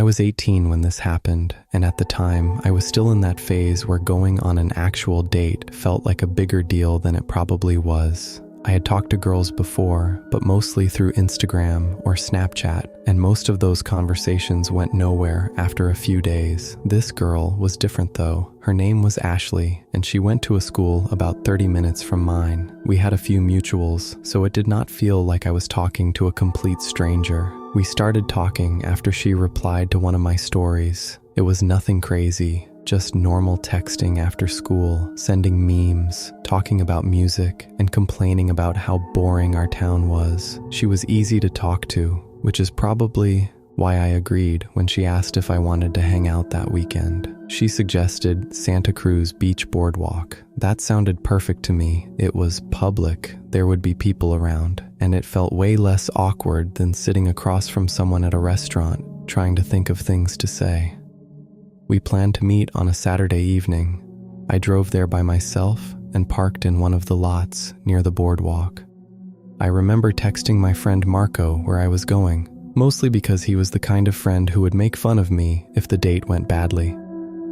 I was 18 when this happened, and at the time, I was still in that phase where going on an actual date felt like a bigger deal than it probably was. I had talked to girls before, but mostly through Instagram or Snapchat, and most of those conversations went nowhere after a few days. This girl was different though. Her name was Ashley, and she went to a school about 30 minutes from mine. We had a few mutuals, so it did not feel like I was talking to a complete stranger. We started talking after she replied to one of my stories. It was nothing crazy. Just normal texting after school, sending memes, talking about music, and complaining about how boring our town was. She was easy to talk to, which is probably why I agreed when she asked if I wanted to hang out that weekend. She suggested Santa Cruz Beach Boardwalk. That sounded perfect to me. It was public, there would be people around, and it felt way less awkward than sitting across from someone at a restaurant, trying to think of things to say. We planned to meet on a Saturday evening. I drove there by myself and parked in one of the lots near the boardwalk. I remember texting my friend Marco where I was going, mostly because he was the kind of friend who would make fun of me if the date went badly.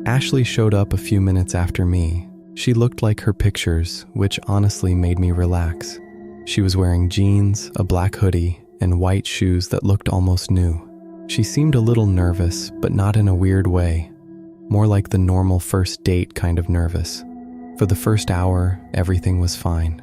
Ashley showed up a few minutes after me. She looked like her pictures, which honestly made me relax. She was wearing jeans, a black hoodie, and white shoes that looked almost new. She seemed a little nervous, but not in a weird way. More like the normal first date kind of nervous. For the first hour, everything was fine.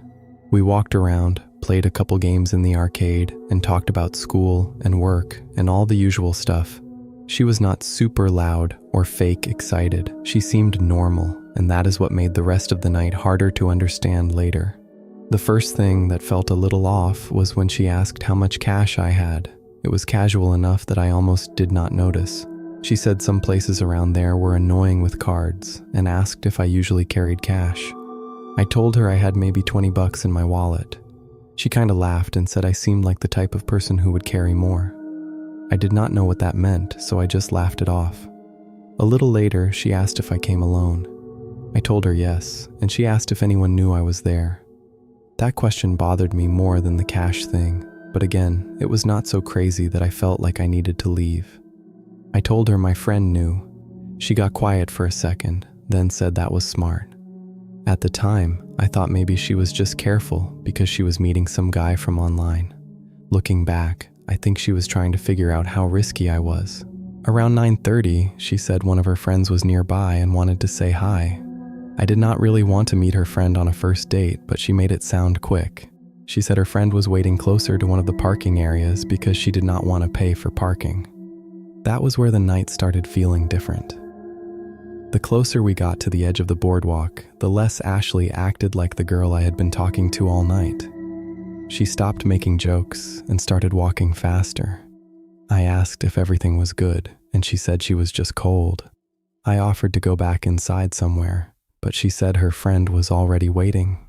We walked around, played a couple games in the arcade, and talked about school and work and all the usual stuff. She was not super loud or fake excited. She seemed normal, and that is what made the rest of the night harder to understand later. The first thing that felt a little off was when she asked how much cash I had. It was casual enough that I almost did not notice. She said some places around there were annoying with cards and asked if I usually carried cash. I told her I had maybe $20 in my wallet. She kind of laughed and said I seemed like the type of person who would carry more. I did not know what that meant, so I just laughed it off. A little later, she asked if I came alone. I told her yes, and she asked if anyone knew I was there. That question bothered me more than the cash thing, but again, it was not so crazy that I felt like I needed to leave. I told her my friend knew. She got quiet for a second, then said that was smart. At the time, I thought maybe she was just careful because she was meeting some guy from online. Looking back, I think she was trying to figure out how risky I was. Around 9:30, she said one of her friends was nearby and wanted to say hi. I did not really want to meet her friend on a first date, but she made it sound quick. She said her friend was waiting closer to one of the parking areas because she did not want to pay for parking. That was where the night started feeling different. The closer we got to the edge of the boardwalk, the less Ashley acted like the girl I had been talking to all night. She stopped making jokes and started walking faster. I asked if everything was good, and she said she was just cold. I offered to go back inside somewhere, but she said her friend was already waiting.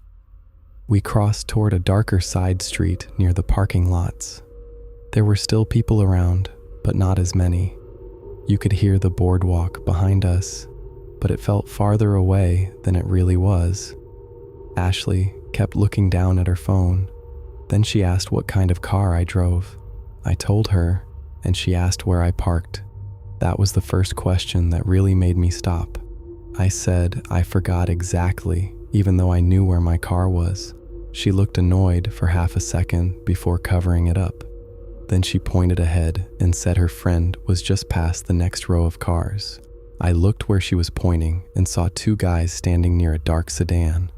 We crossed toward a darker side street near the parking lots. There were still people around, but not as many. You could hear the boardwalk behind us, but it felt farther away than it really was. Ashley kept looking down at her phone. Then she asked what kind of car I drove. I told her, and she asked where I parked. That was the first question that really made me stop. I said I forgot exactly, even though I knew where my car was. She looked annoyed for half a second before covering it up. Then she pointed ahead and said her friend was just past the next row of cars. I looked where she was pointing and saw two guys standing near a dark sedan.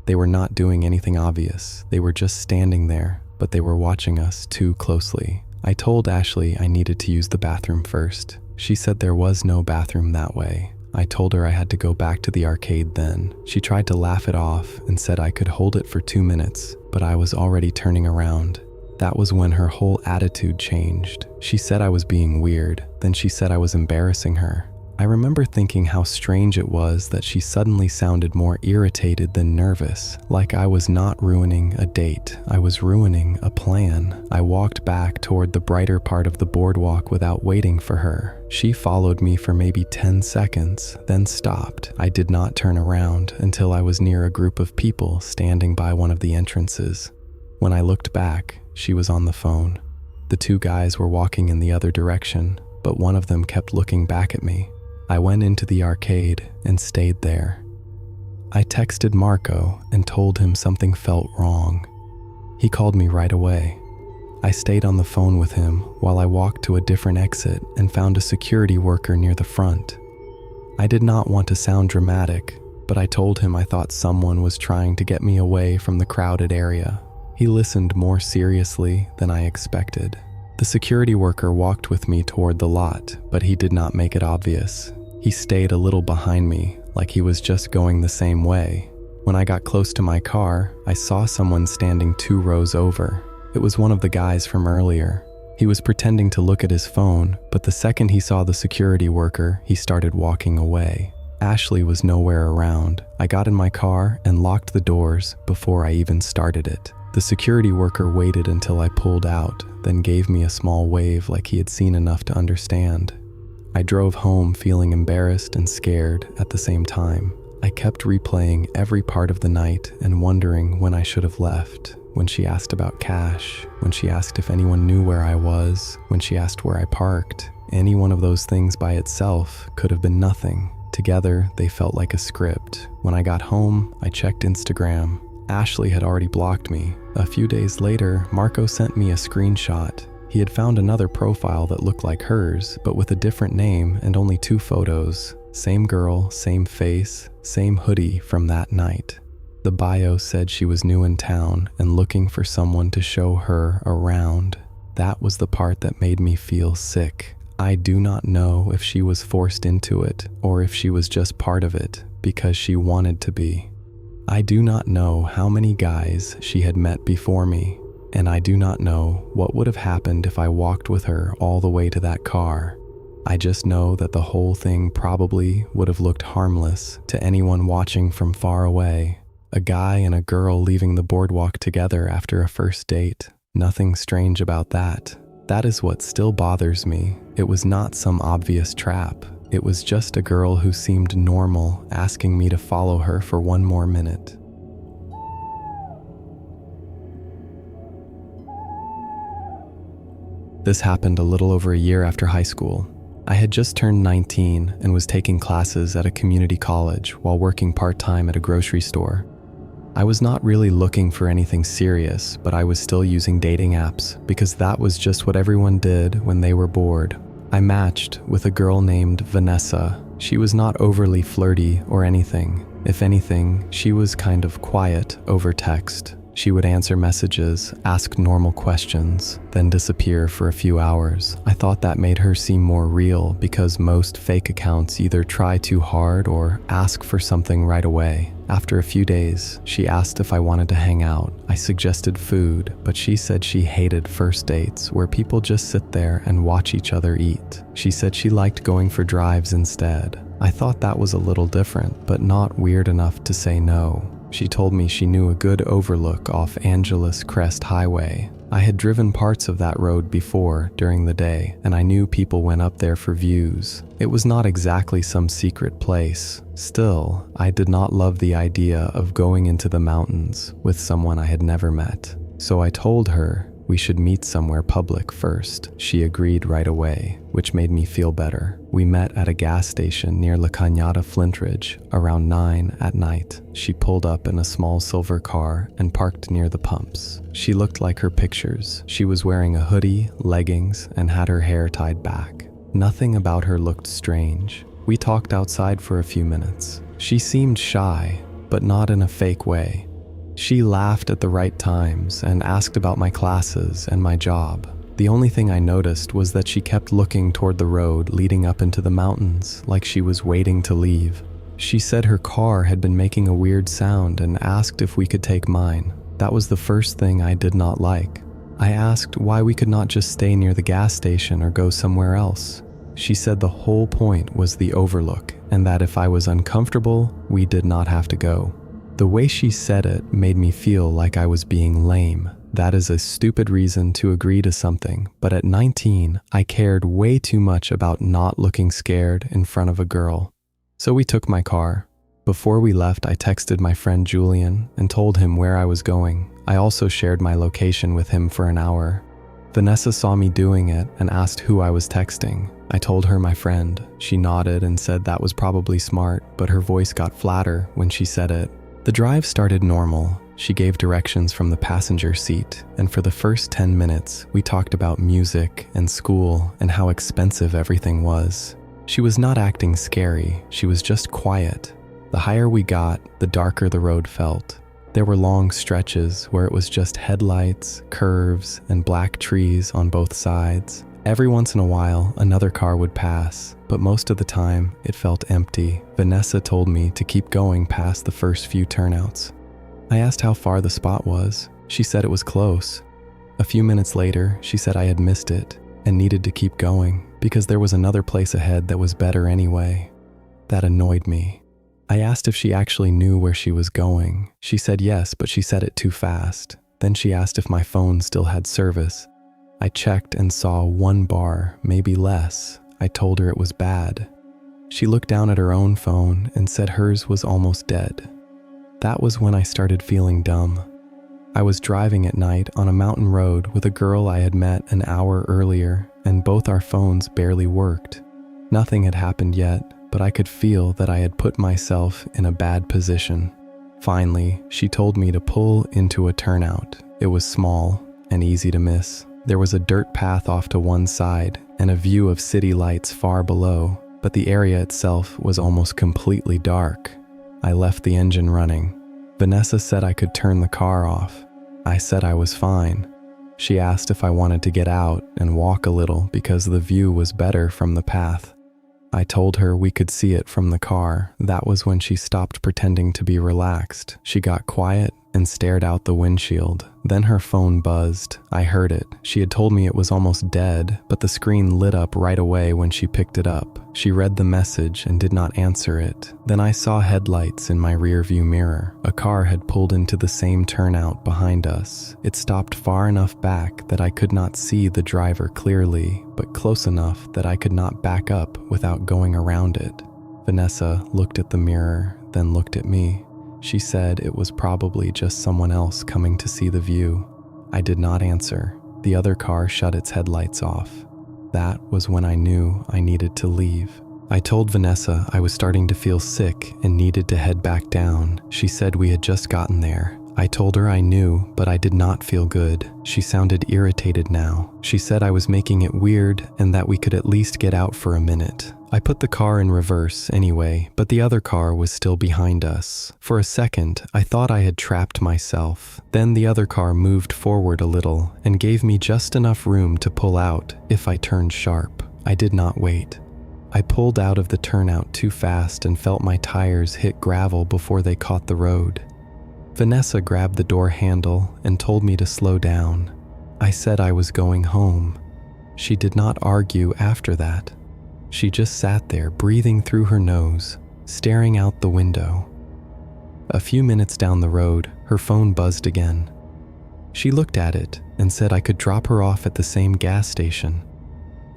They were not doing anything obvious. They were just standing there, but they were watching us too closely. I told Ashley I needed to use the bathroom first. She said there was no bathroom that way. I told her I had to go back to the arcade then. She tried to laugh it off and said I could hold it for 2 minutes, but I was already turning around. That was when her whole attitude changed. She said I was being weird, then she said I was embarrassing her. I remember thinking how strange it was that she suddenly sounded more irritated than nervous, like I was not ruining a date, I was ruining a plan. I walked back toward the brighter part of the boardwalk without waiting for her. She followed me for maybe 10 seconds, then stopped. I did not turn around until I was near a group of people standing by one of the entrances. When I looked back, she was on the phone. The two guys were walking in the other direction, but one of them kept looking back at me. I went into the arcade and stayed there. I texted Marco and told him something felt wrong. He called me right away. I stayed on the phone with him while I walked to a different exit and found a security worker near the front. I did not want to sound dramatic, but I told him I thought someone was trying to get me away from the crowded area. He listened more seriously than I expected. The security worker walked with me toward the lot, but he did not make it obvious. He stayed a little behind me, like he was just going the same way. When I got close to my car, I saw someone standing 2 rows over. It was one of the guys from earlier. He was pretending to look at his phone, but the second he saw the security worker, he started walking away. Ashley was nowhere around. I got in my car and locked the doors before I even started it. The security worker waited until I pulled out, then gave me a small wave like he had seen enough to understand. I drove home feeling embarrassed and scared at the same time. I kept replaying every part of the night and wondering when I should have left. When she asked about cash, when she asked if anyone knew where I was, when she asked where I parked. Any one of those things by itself could have been nothing. Together, they felt like a script. When I got home, I checked Instagram. Ashley had already blocked me. A few days later, Marco sent me a screenshot. He had found another profile that looked like hers, but with a different name and only 2 photos. Same girl, same face, same hoodie from that night. The bio said she was new in town and looking for someone to show her around. That was the part that made me feel sick. I do not know if she was forced into it or if she was just part of it because she wanted to be. I do not know how many guys she had met before me, and I do not know what would have happened if I walked with her all the way to that car. I just know that the whole thing probably would have looked harmless to anyone watching from far away. A guy and a girl leaving the boardwalk together after a first date. Nothing strange about that. That is what still bothers me. It was not some obvious trap. It was just a girl who seemed normal asking me to follow her for 1 more minute. This happened a little over a year after high school. I had just turned 19 and was taking classes at a community college while working part-time at a grocery store. I was not really looking for anything serious, but I was still using dating apps because that was just what everyone did when they were bored. I matched with a girl named Vanessa. She was not overly flirty or anything. If anything, she was kind of quiet over text. She would answer messages, ask normal questions, then disappear for a few hours. I thought that made her seem more real because most fake accounts either try too hard or ask for something right away. After a few days, she asked if I wanted to hang out. I suggested food, but she said she hated first dates where people just sit there and watch each other eat. She said she liked going for drives instead. I thought that was a little different, but not weird enough to say no. She told me she knew a good overlook off Angeles Crest Highway. I had driven parts of that road before during the day, and I knew people went up there for views. It was not exactly some secret place. Still, I did not love the idea of going into the mountains with someone I had never met. So I told her we should meet somewhere public first. She agreed right away, which made me feel better. We met at a gas station near La Cañada Flintridge around 9 at night. She pulled up in a small silver car and parked near the pumps. She looked like her pictures. She was wearing a hoodie, leggings, and had her hair tied back. Nothing about her looked strange. We talked outside for a few minutes. She seemed shy, but not in a fake way. She laughed at the right times and asked about my classes and my job. The only thing I noticed was that she kept looking toward the road leading up into the mountains, like she was waiting to leave. She said her car had been making a weird sound and asked if we could take mine. That was the first thing I did not like. I asked why we could not just stay near the gas station or go somewhere else. She said the whole point was the overlook, and that if I was uncomfortable, we did not have to go. The way she said it made me feel like I was being lame. That is a stupid reason to agree to something, but at 19, I cared way too much about not looking scared in front of a girl. So we took my car. Before we left, I texted my friend Julian and told him where I was going. I also shared my location with him for an hour. Vanessa saw me doing it and asked who I was texting. I told her my friend. She nodded and said that was probably smart, but her voice got flatter when she said it. The drive started normal. She gave directions from the passenger seat, and for the first 10 minutes, we talked about music and school and how expensive everything was. She was not acting scary, she was just quiet. The higher we got, the darker the road felt. There were long stretches where it was just headlights, curves, and black trees on both sides. Every once in a while, another car would pass, but most of the time, it felt empty. Vanessa told me to keep going past the first few turnouts. I asked how far the spot was. She said it was close. A few minutes later, she said I had missed it and needed to keep going because there was another place ahead that was better anyway. That annoyed me. I asked if she actually knew where she was going. She said yes, but she said it too fast. Then she asked if my phone still had service. I checked and saw 1 bar, maybe less. I told her it was bad. She looked down at her own phone and said hers was almost dead. That was when I started feeling dumb. I was driving at night on a mountain road with a girl I had met an hour earlier, and both our phones barely worked. Nothing had happened yet, but I could feel that I had put myself in a bad position. Finally, she told me to pull into a turnout. It was small and easy to miss. There was a dirt path off to one side and a view of city lights far below, but the area itself was almost completely dark. I left the engine running. Vanessa said I could turn the car off. I said I was fine. She asked if I wanted to get out and walk a little because the view was better from the path. I told her we could see it from the car. That was when she stopped pretending to be relaxed. She got quiet and stared out the windshield. Then her phone buzzed. I heard it. She had told me it was almost dead, but the screen lit up right away when she picked it up. She read the message and did not answer it. Then I saw headlights in my rearview mirror. A car had pulled into the same turnout behind us. It stopped far enough back that I could not see the driver clearly, but close enough that I could not back up without going around it. Vanessa looked at the mirror, then looked at me. She said it was probably just someone else coming to see the view. I did not answer. The other car shut its headlights off. That was when I knew I needed to leave. I told Vanessa I was starting to feel sick and needed to head back down. She said we had just gotten there. I told her I knew, but I did not feel good. She sounded irritated now. She said I was making it weird and that we could at least get out for a minute. I put the car in reverse anyway, but the other car was still behind us. For a second, I thought I had trapped myself. Then the other car moved forward a little and gave me just enough room to pull out if I turned sharp. I did not wait. I pulled out of the turnout too fast and felt my tires hit gravel before they caught the road. Vanessa grabbed the door handle and told me to slow down. I said I was going home. She did not argue after that. She just sat there, breathing through her nose, staring out the window. A few minutes down the road, her phone buzzed again. She looked at it and said I could drop her off at the same gas station.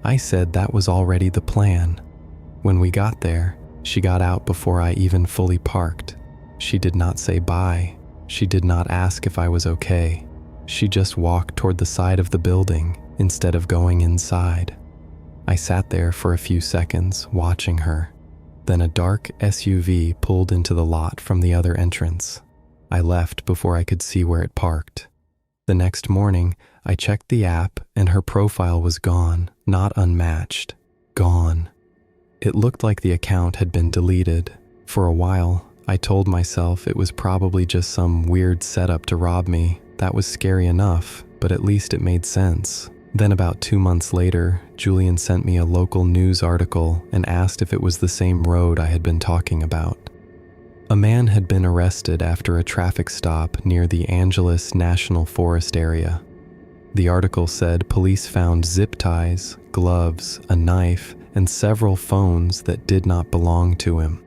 I said that was already the plan. When we got there, she got out before I even fully parked. She did not say bye. She did not ask if I was okay. She just walked toward the side of the building instead of going inside. I sat there for a few seconds, watching her. Then a dark SUV pulled into the lot from the other entrance. I left before I could see where it parked. The next morning, I checked the app and her profile was gone, not unmatched. Gone. It looked like the account had been deleted. For a while, I told myself it was probably just some weird setup to rob me. That was scary enough, but at least it made sense. Then about 2 months later, Julian sent me a local news article and asked if it was the same road I had been talking about. A man had been arrested after a traffic stop near the Angeles National Forest area. The article said police found zip ties, gloves, a knife, and several phones that did not belong to him.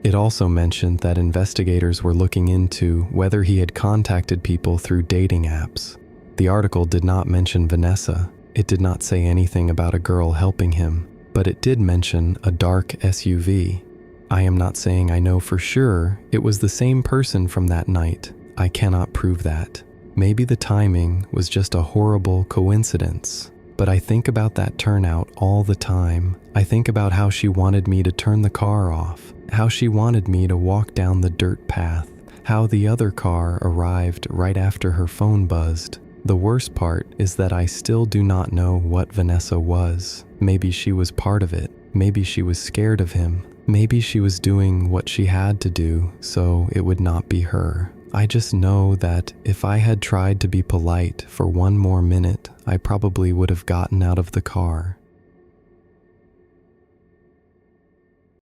It also mentioned that investigators were looking into whether he had contacted people through dating apps. The article did not mention Vanessa. It did not say anything about a girl helping him, but it did mention a dark SUV. I am not saying I know for sure it was the same person from that night. I cannot prove that. Maybe the timing was just a horrible coincidence. But I think about that turnout all the time. I think about how she wanted me to turn the car off, how she wanted me to walk down the dirt path, how the other car arrived right after her phone buzzed. The worst part is that I still do not know what Vanessa was. Maybe she was part of it. Maybe she was scared of him. Maybe she was doing what she had to do so it would not be her. I just know that if I had tried to be polite for one more minute, I probably would have gotten out of the car.